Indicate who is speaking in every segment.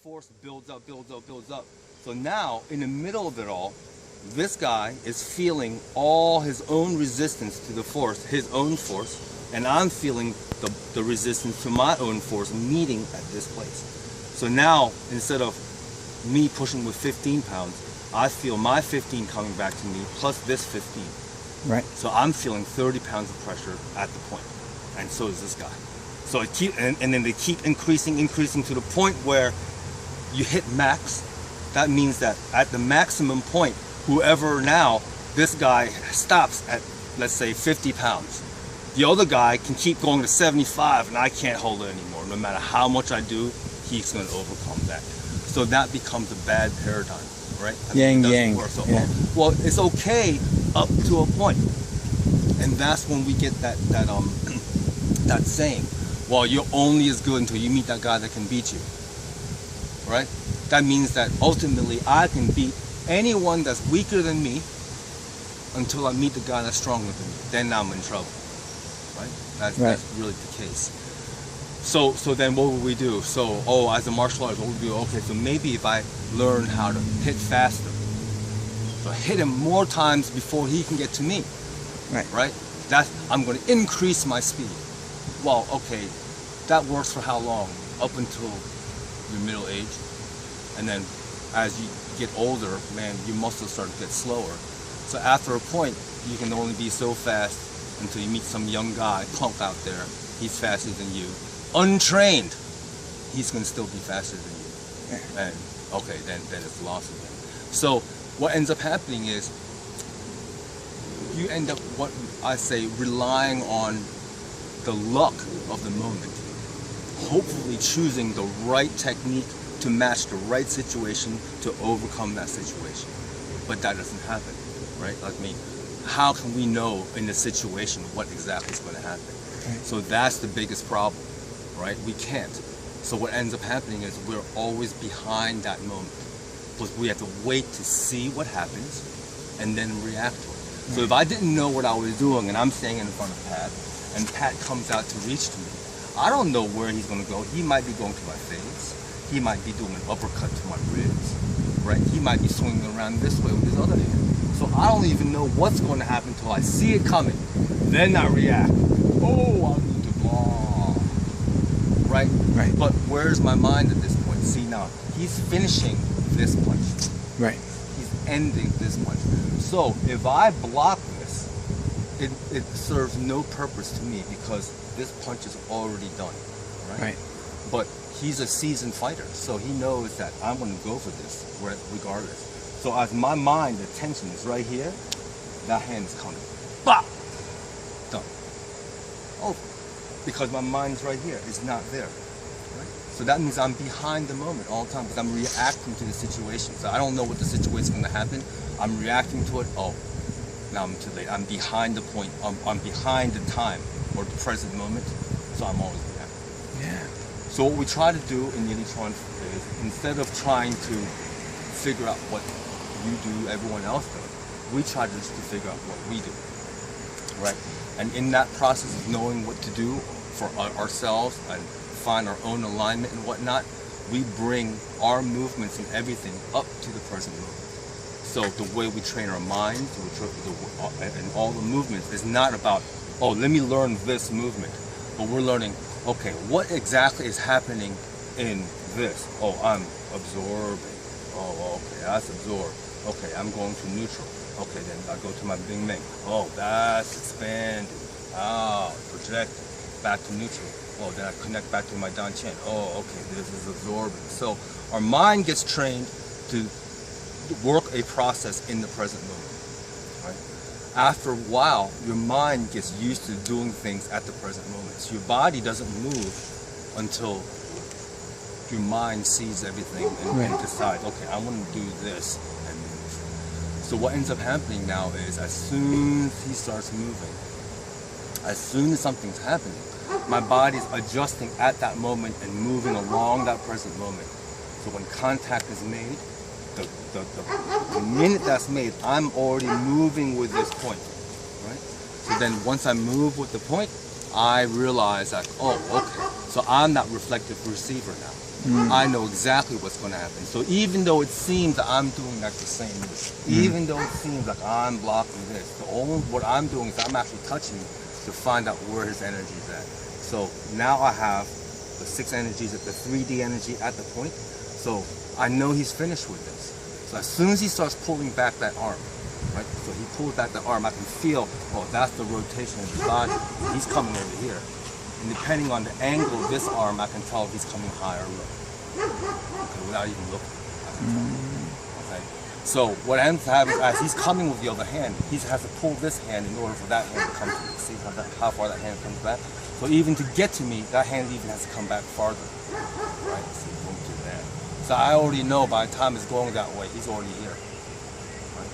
Speaker 1: force builds up, builds up, builds up. So now, in the middle of it all, this guy is feeling all his own resistance to the force, his own force, and I'm feeling the resistance to my own force meeting at this place. So now, instead of me pushing with 15 pounds, I feel my 15 coming back to me plus this 15.
Speaker 2: Right.
Speaker 1: So I'm feeling 30 pounds of pressure at the point, and so is this guy. So it and then they keep increasing to the point where you hit max. That means that at the maximum point, whoever now, this guy stops at, let's say, 50 pounds. The other guy can keep going to 75 and I can't hold it anymore. No matter how much I do, he's going to overcome that. So that becomes a bad paradigm, right?
Speaker 2: Yang, yang.
Speaker 1: So,
Speaker 2: yeah.
Speaker 1: well, it's okay up to a point. And that's when we get that saying, well, you're only as good until you meet that guy that can beat you, right? That means that ultimately I can beat anyone that's weaker than me until I meet the guy that's stronger than me. Then I'm in trouble, right? That's really the case. So then what would we do? So, as a martial artist, what would we do? Okay, so maybe if I learn how to hit faster, so hit him more times before he can get to me, right? I'm going to increase my speed. Well, okay, that works for how long? Up until your middle age. And then as you get older, man, your muscles start to get slower. So after a point, you can only be so fast until you meet some young guy, punk out there. He's faster than you. Untrained, he's going to still be faster than you. And okay, then it's lost again. So what ends up happening is you end up, what I say, relying on the luck of the moment. Hopefully choosing the right technique to match the right situation to overcome that situation. But that doesn't happen, right? Like me, how can we know in the situation what exactly is going to happen? So that's the biggest problem, right? We can't. So what ends up happening is we're always behind that moment. Because we have to wait to see what happens and then react to it. So if I didn't know what I was doing and I'm standing in front of Pat and Pat comes out to reach to me, I don't know where he's going to go. He might be going to my face. He might be doing an uppercut to my ribs, right? He might be swinging around this way with his other hand. So I don't even know what's going to happen until I see it coming. Then I react. Oh, I'm going to blah. Right? But where's my mind at this point? See, now, he's finishing this punch.
Speaker 2: Right.
Speaker 1: He's ending this punch. So if I block this, it serves no purpose to me because this punch is already done, right? But he's a seasoned fighter, so he knows that I'm going to go for this regardless. So as my mind, the tension is right here, that hand is coming. Bah! Done. Over. Because my mind's right here, it's not there. Right? So that means I'm behind the moment all the time because I'm reacting to the situation. So I don't know what the situation is going to happen. I'm reacting to it. Oh, now I'm too late. I'm behind the point. I'm behind the time or the present moment. So I'm always reacting.
Speaker 2: Yeah.
Speaker 1: So what we try to do in CHUAN is instead of trying to figure out what you do, everyone else does, we try just to figure out what we do, right? And in that process of knowing what to do for ourselves and find our own alignment and whatnot, we bring our movements and everything up to the present moment. So the way we train our minds and all the movements is not about, oh, let me learn this movement, but we're learning, okay, what exactly is happening in this? Oh, I'm absorbing. Oh, okay, that's absorbed. Okay, I'm going to neutral. Okay, then I go to my Bing Ming. Oh, that's expanding. Ah, projecting. Back to neutral. Oh, then I connect back to my Dan Chen. Oh, okay, this is absorbing. So our mind gets trained to work a process in the present moment. Right? After a while, your mind gets used to doing things at the present moment. So your body doesn't move until your mind sees everything and decides, okay, I want to do this and move. So what ends up happening now is as soon as he starts moving, as soon as something's happening, my body's adjusting at that moment and moving along that present moment. So when contact is made, the minute that's made, I'm already moving with this point, right? So then once I move with the point, I realize that, oh, okay, so I'm that reflective receiver now. I know exactly what's going to happen. So even though it seems that I'm doing like the same move, even though it seems like I'm blocking this, what I'm doing is I'm actually touching to find out where his energy is at. So now I have the 6 energies, the 3D energy at the point. So I know he's finished with this. So as soon as he starts pulling back that arm, right? So he pulled back the arm, I can feel, oh, that's the rotation of his body. He's coming over here. And depending on the angle of this arm, I can tell if he's coming high or low. Okay, without even looking, I can tell. Okay. So what ends up happening as he's coming with the other hand, he has to pull this hand in order for that hand to come to me. See how far that hand comes back? So even to get to me, that hand even has to come back farther. Right? See, boom to there. So I already know by the time it's going that way, he's already here. Right?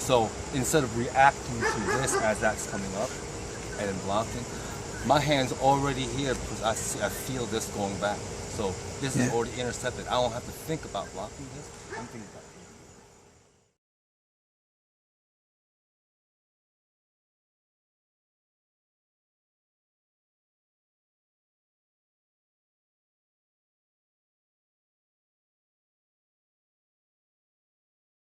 Speaker 1: So instead of reacting to this as that's coming up and then blocking, my hand's already here because I feel this going back. So this is already intercepted. I don't have to think about blocking this. I'm thinking about it.